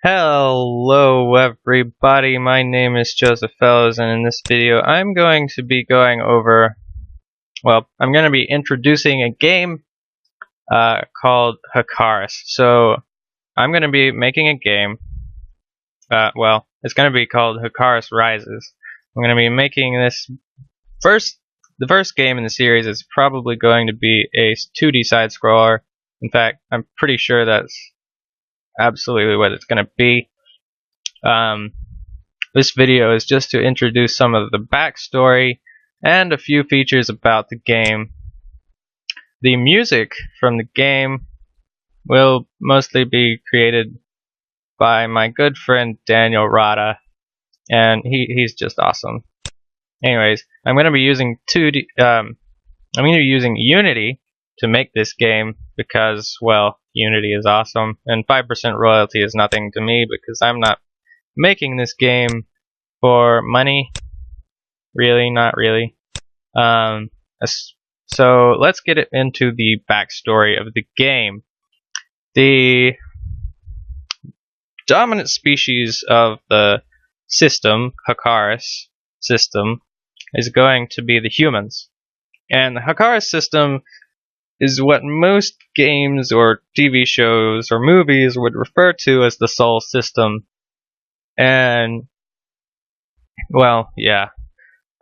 Hello everybody, my name is Joseph Fellows, and in this video I'm going to be going over, I'm going to be introducing a game called Hakarus. So I'm going to be making a game, it's going to be called Hakarus Rises. I'm going to be making this the first game in the series is probably going to be a 2D side-scroller. In fact, I'm pretty sure that's absolutely what it's going to be. This video is just to introduce some of the backstory and a few features about the game. The music from the game will mostly be created by my good friend Daniel Rada, and he's just awesome. Anyways, I'm going to be using Unity to make this game because, well, Unity is awesome, and 5% royalty is nothing to me because I'm not making this game for money. Really, not really. So let's get into the backstory of the game. The dominant species of the system, Hakarus system, is going to be the humans. And the Hakarus system is what most games or TV shows or movies would refer to as the Sol system. And, well, yeah.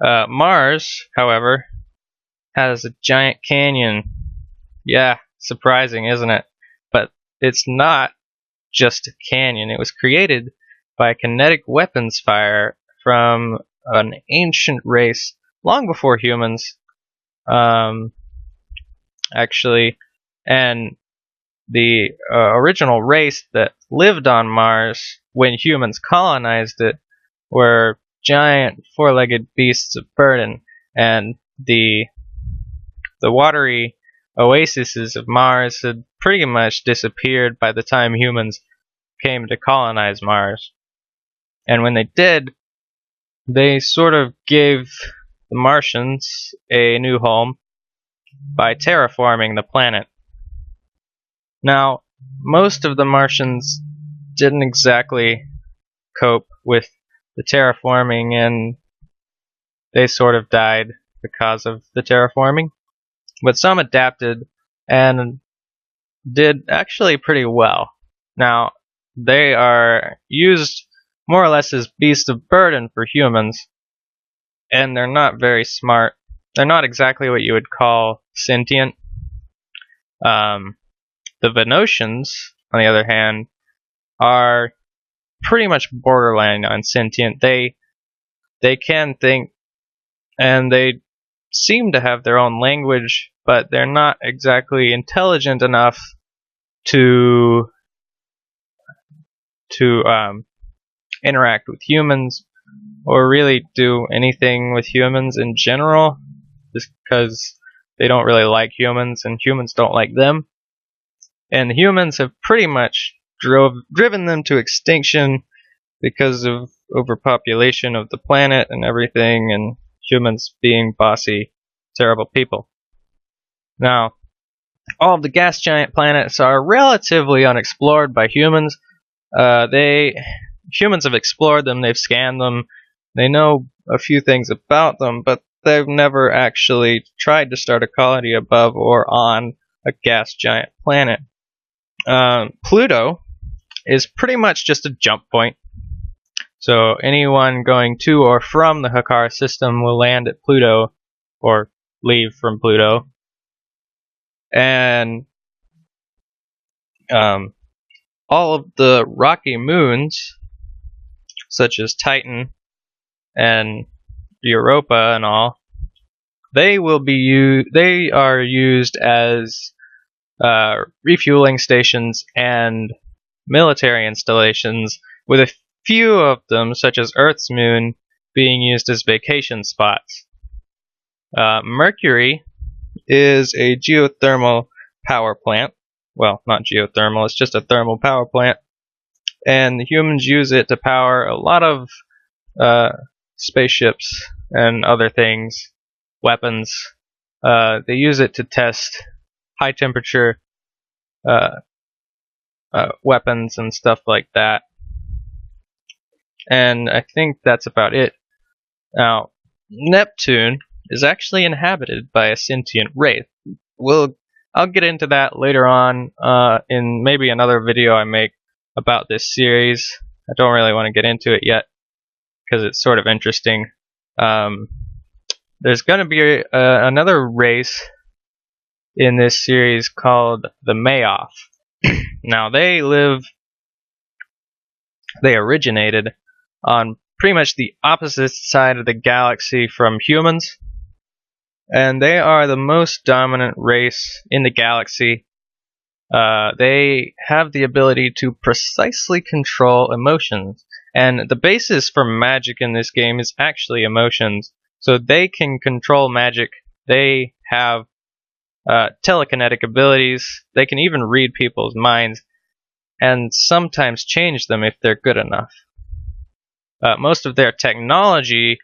Mars, however, has a giant canyon. Yeah, surprising, isn't it? But it's not just a canyon. It was created by kinetic weapons fire from an ancient race long before humans, actually. And the original race that lived on Mars when humans colonized it were giant four-legged beasts of burden, and the watery oases of Mars had pretty much disappeared by the time humans came to colonize Mars. And when they did, they sort of gave the Martians a new home by terraforming the planet. Now, most of the Martians didn't exactly cope with the terraforming, and they sort of died because of the terraforming. But some adapted and did actually pretty well. Now, they are used more or less as beasts of burden for humans, and they're not very smart. They're not exactly what you would call sentient. The Venusians, on the other hand, are pretty much borderline unsentient. They can think, and they seem to have their own language, but they're not exactly intelligent enough to interact with humans or really do anything with humans in general, just because they don't really like humans and humans don't like them. And the humans have pretty much driven them to extinction because of overpopulation of the planet and everything, and humans being bossy, terrible people. Now, all of the gas giant planets are relatively unexplored by humans. Humans have explored them, they've scanned them, they know a few things about them, but they've never actually tried to start a colony above or on a gas giant planet. Pluto is pretty much just a jump point. So anyone going to or from the Hakarus system will land at Pluto or leave from Pluto. And all of the rocky moons, such as Titan and Europa and all, they are used as refueling stations and military installations, with a few of them, such as Earth's moon, being used as vacation spots. Mercury is a geothermal power plant. Well, not geothermal, it's just a thermal power plant. And the humans use it to power a lot of spaceships and other things, weapons. They use it to test high temperature weapons and stuff like that. And I think that's about it. Now, Neptune is actually inhabited by a sentient wraith. I'll get into that later on in maybe another video I make about this series. I don't really want to get into it yet because it's sort of interesting. There's going to be another race in this series called the Mayoff. Now, they originated on pretty much the opposite side of the galaxy from humans, and they are the most dominant race in the galaxy. They have the ability to precisely control emotions, and the basis for magic in this game is actually emotions. So they can control magic. They have telekinetic abilities. They can even read people's minds, and sometimes change them if they're good enough. Most of their technology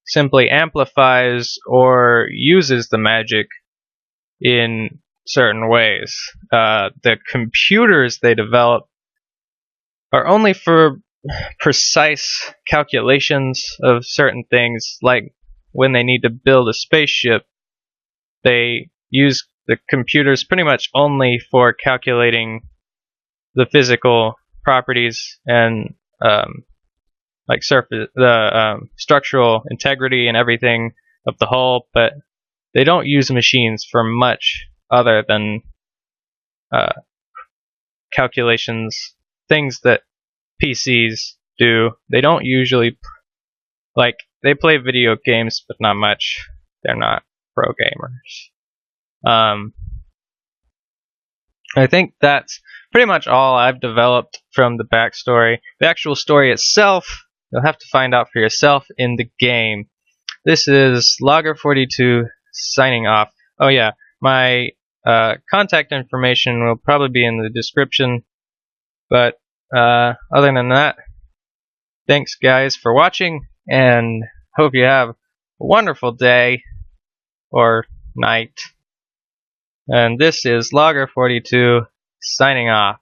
simply amplifies or uses the magic in certain ways. The computers they develop are only for precise calculations of certain things, like when they need to build a spaceship, they use the computers pretty much only for calculating the physical properties and like the structural integrity and everything of the hull, but they don't use machines for much other than calculations, things that PCs do. They don't usually, like, they play video games, but not much. They're not pro gamers. I think that's pretty much all I've developed from the backstory. The actual story itself, you'll have to find out for yourself in the game. This is Logger42 signing off. Oh yeah, my contact information will probably be in the description. But other than that, thanks guys for watching, and hope you have a wonderful day or night. And this is Logger42 signing off.